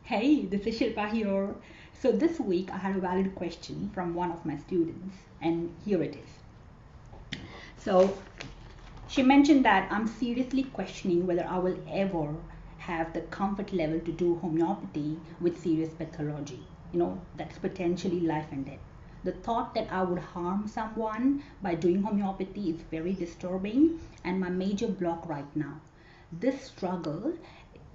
Hey, this is Shilpa here. So this week I had a valid question from one of my students, and here it is. So she mentioned that I'm seriously questioning whether I will ever have the comfort level to do homeopathy with serious pathology. That's potentially life and death. The thought that I would harm someone by doing homeopathy is very disturbing and my major block right now. This struggle,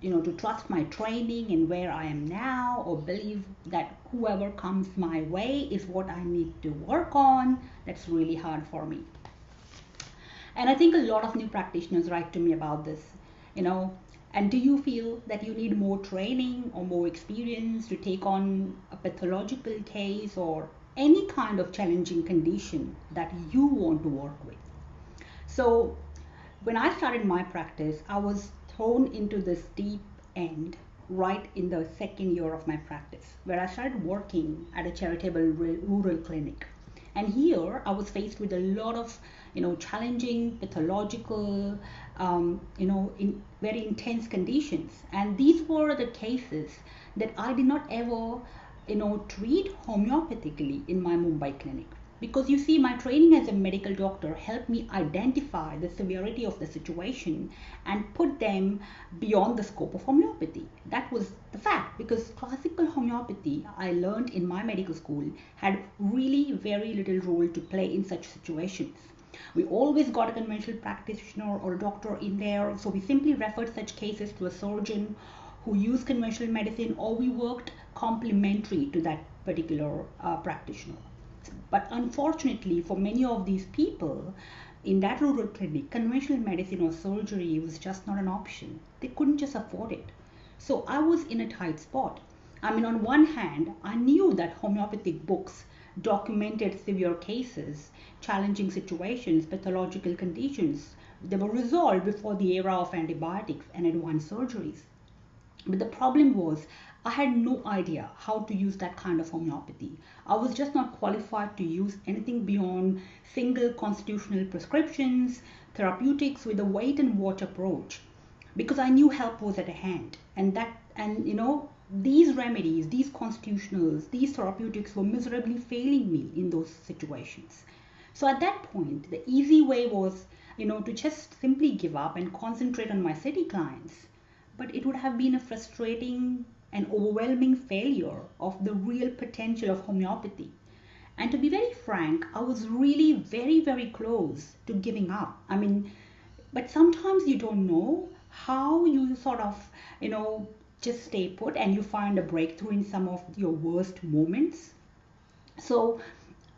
to trust my training and where I am now, or believe that whoever comes my way is what I need to work on, that's really hard for me. And I think a lot of new practitioners write to me about this, you know. And do you feel that you need more training or more experience to take on a pathological case or any kind of challenging condition that you want to work with? So, when I started my practice, I was thrown into this deep end right in the second year of my practice, where I started working at a charitable rural clinic. And here I was faced with a lot of, challenging pathological, in very intense conditions. And these were the cases that I did not ever, treat homeopathically in my Mumbai clinic. Because you see, my training as a medical doctor helped me identify the severity of the situation and put them beyond the scope of homeopathy. That was the fact, because classical homeopathy I learned in my medical school had really very little role to play in such situations. We always got a conventional practitioner or a doctor in there, so we simply referred such cases to a surgeon who used conventional medicine, or we worked complementary to that particular practitioner. But unfortunately, for many of these people in that rural clinic, conventional medicine or surgery was just not an option. They couldn't just afford it. So I was in a tight spot. I mean, on one hand, I knew that homeopathic books documented severe cases, challenging situations, pathological conditions. They were resolved before the era of antibiotics and advanced surgeries. But the problem was, I had no idea how to use that kind of homeopathy. I was just not qualified to use anything beyond single constitutional prescriptions, therapeutics with a wait and watch approach, because I knew help was at hand. These remedies, these constitutionals, these therapeutics were miserably failing me in those situations. So at that point, the easy way was, to just simply give up and concentrate on my city clients. But it would have been a frustrating and overwhelming failure of the real potential of homeopathy. And to be very frank, I was really very, very close to giving up. I mean, but sometimes you don't know how you sort of, just stay put and you find a breakthrough in some of your worst moments. So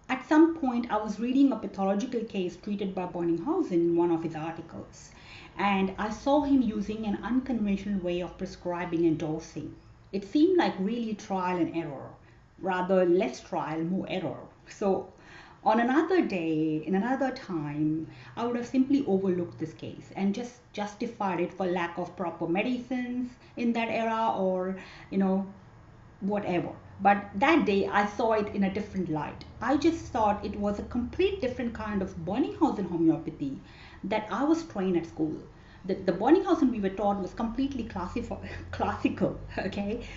at some point, I was reading a pathological case treated by Bonninghausen in one of his articles, and I saw him using an unconventional way of prescribing and dosing. It seemed like really trial and error, rather less trial, more error. So on another day, in another time, I would have simply overlooked this case and just justified it for lack of proper medicines in that era, or, whatever. But that day I saw it in a different light. I just thought it was a complete different kind of Bonninghausen homeopathy that I was trained at school. The Bonninghausen we were taught was completely classical, okay?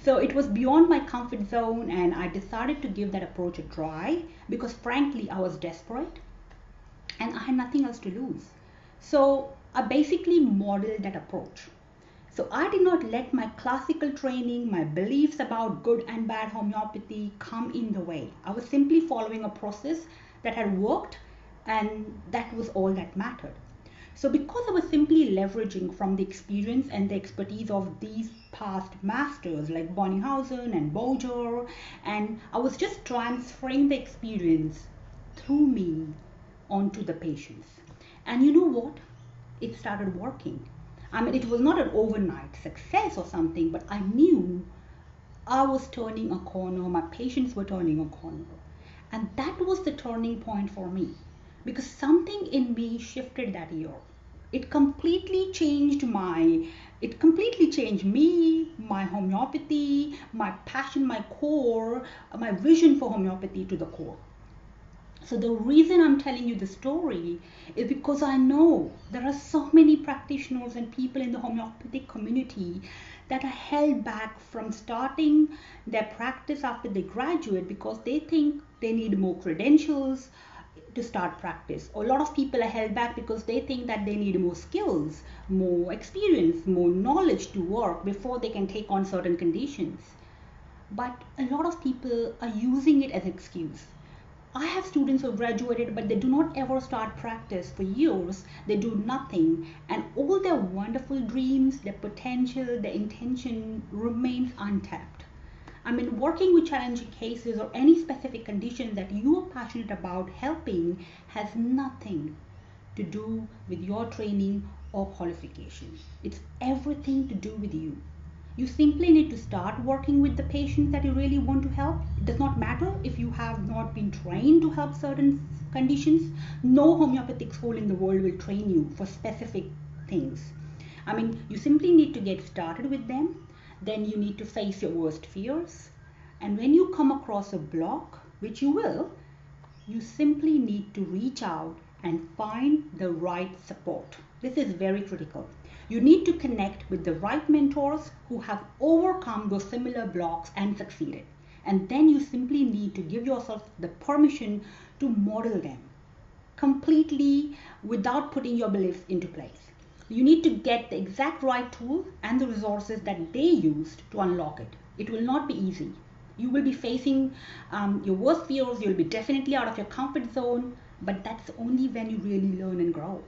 So it was beyond my comfort zone, and I decided to give that approach a try because frankly I was desperate and I had nothing else to lose. So I basically modeled that approach. So I did not let my classical training, my beliefs about good and bad homeopathy come in the way. I was simply following a process that had worked, and that was all that mattered. So because I was simply leveraging from the experience and the expertise of these past masters like Bonninghausen and Boger, and I was just transferring the experience through me onto the patients. And you know what? It started working. I mean, it was not an overnight success or something, but I knew I was turning a corner, my patients were turning a corner. And that was the turning point for me, because something in me shifted that year. It completely changed me, my homeopathy, my passion, my core, my vision for homeopathy to the core. So the reason I'm telling you the story is because I know there are so many practitioners and people in the homeopathic community that are held back from starting their practice after they graduate because they think they need more credentials to start practice. Or a lot of people are held back because they think that they need more skills, more experience, more knowledge to work before they can take on certain conditions. But a lot of people are using it as an excuse. I have students who graduated, but they do not ever start practice for years. They do nothing, and all their wonderful dreams, their potential, their intention remains untapped. I mean, working with challenging cases or any specific condition that you are passionate about helping has nothing to do with your training or qualification. It's everything to do with you. You simply need to start working with the patients that you really want to help. It does not matter if you have not been trained to help certain conditions. No homeopathic school in the world will train you for specific things. I mean, you simply need to get started with them. Then you need to face your worst fears. And when you come across a block, which you will, you simply need to reach out and find the right support. This is very critical. You need to connect with the right mentors who have overcome those similar blocks and succeeded. And then you simply need to give yourself the permission to model them completely without putting your beliefs into place. You need to get the exact right tool and the resources that they used to unlock it. It will not be easy. You will be facing your worst fears. You'll be definitely out of your comfort zone, but that's only when you really learn and grow.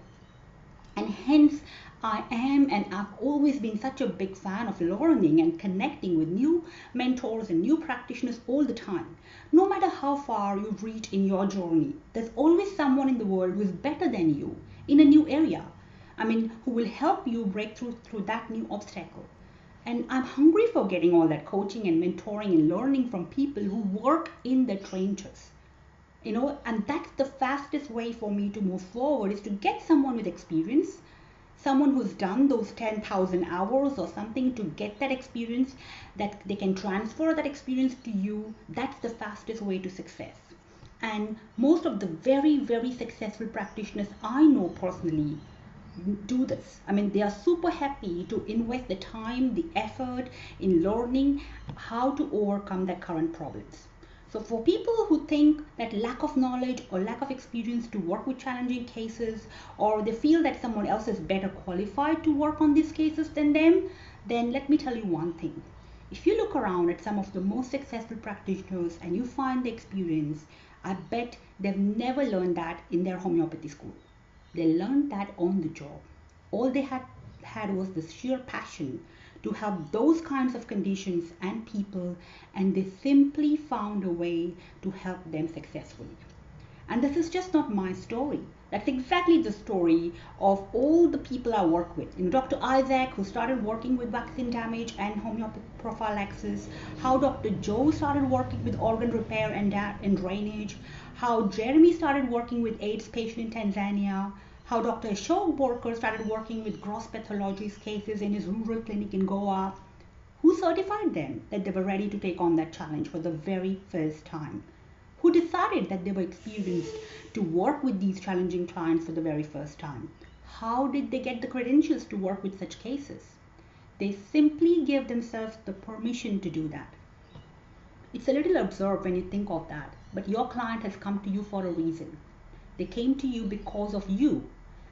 And hence, I am and I've always been such a big fan of learning and connecting with new mentors and new practitioners all the time. No matter how far you've reached in your journey, there's always someone in the world who is better than you in a new area. I mean, who will help you break through that new obstacle. And I'm hungry for getting all that coaching and mentoring and learning from people who work in the trenches. And that's the fastest way for me to move forward, is to get someone with experience, someone who's done those 10,000 hours or something, to get that experience, that they can transfer that experience to you. That's the fastest way to success. And most of the very, very successful practitioners I know personally do this. I mean, they are super happy to invest the time, the effort in learning how to overcome their current problems. So for people who think that lack of knowledge or lack of experience to work with challenging cases, or they feel that someone else is better qualified to work on these cases than them, then let me tell you one thing. If you look around at some of the most successful practitioners and you find the experience, I bet they've never learned that in their homeopathy school. They learned that on the job. All they had was this sheer passion to help those kinds of conditions and people, and they simply found a way to help them successfully. And this is just not my story. That's exactly the story of all the people I work with. Dr. Isaac, who started working with vaccine damage and homeopathic prophylaxis, how Dr. Joe started working with organ repair and drainage, how Jeremy started working with AIDS patient in Tanzania, how Dr. Ashok Borkar started working with gross pathologies cases in his rural clinic in Goa. Who certified them that they were ready to take on that challenge for the very first time? Who decided that they were experienced to work with these challenging clients for the very first time? How did they get the credentials to work with such cases? They simply gave themselves the permission to do that. It's a little absurd when you think of that, but your client has come to you for a reason. They came to you because of you,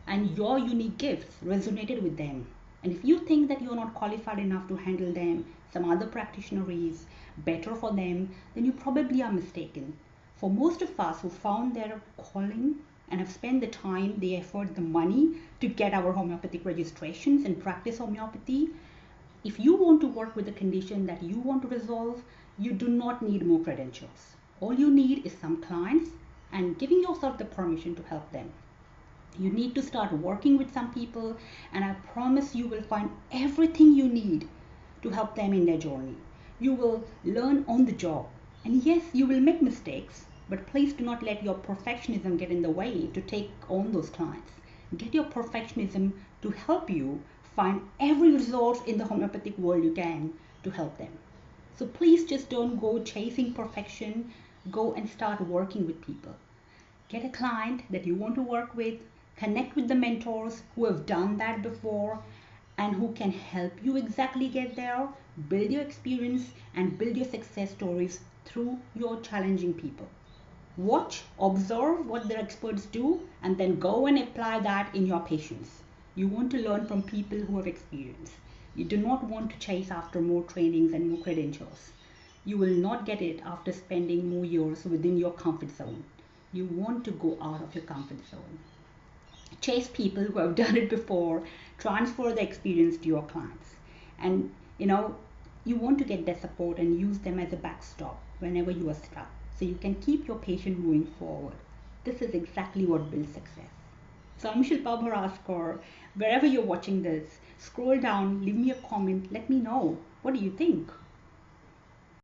and your unique gifts resonated with them. And if you think that you're not qualified enough to handle them, some other practitioner is better for them, then you probably are mistaken. For most of us who found their calling and have spent the time, the effort, the money to get our homeopathic registrations and practice homeopathy, if you want to work with a condition that you want to resolve, you do not need more credentials. All you need is some clients and giving yourself the permission to help them. You need to start working with some people, and I promise you will find everything you need to help them in their journey. You will learn on the job. And yes, you will make mistakes, but please do not let your perfectionism get in the way to take on those clients. Get your perfectionism to help you find every resource in the homeopathic world you can to help them. So please just don't go chasing perfection. Go and start working with people. Get a client that you want to work with. Connect with the mentors who have done that before, and who can help you exactly get there, build your experience, and build your success stories through your challenging people. Watch, observe what the experts do, and then go and apply that in your patients. You want to learn from people who have experience. You do not want to chase after more trainings and more credentials. You will not get it after spending more years within your comfort zone. You want to go out of your comfort zone. Chase people who have done it before, transfer the experience to your clients. And you want to get their support and use them as a backstop whenever you are stuck, so you can keep your patient moving forward. This is exactly what builds success. So I'm Shilpa Bharaskar. Wherever you're watching this, scroll down, leave me a comment, let me know. What do you think?